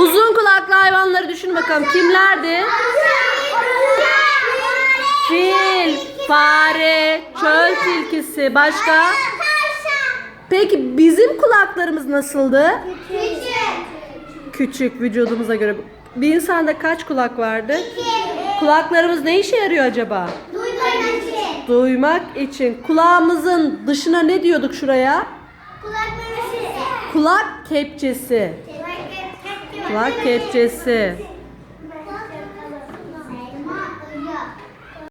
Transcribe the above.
Uzun kulaklı hayvanları düşün bakalım. Kimlerdi? Fil, fare, çöl tilkisi. Başka? Peki bizim kulaklarımız nasıldı? Küçük, vücudumuza göre. Bir insanda kaç kulak vardı? Kulaklarımız ne işe yarıyor acaba? Duymak için. Kulağımızın dışına ne diyorduk şuraya? Kulak kepçesi. Kulak kepçesi.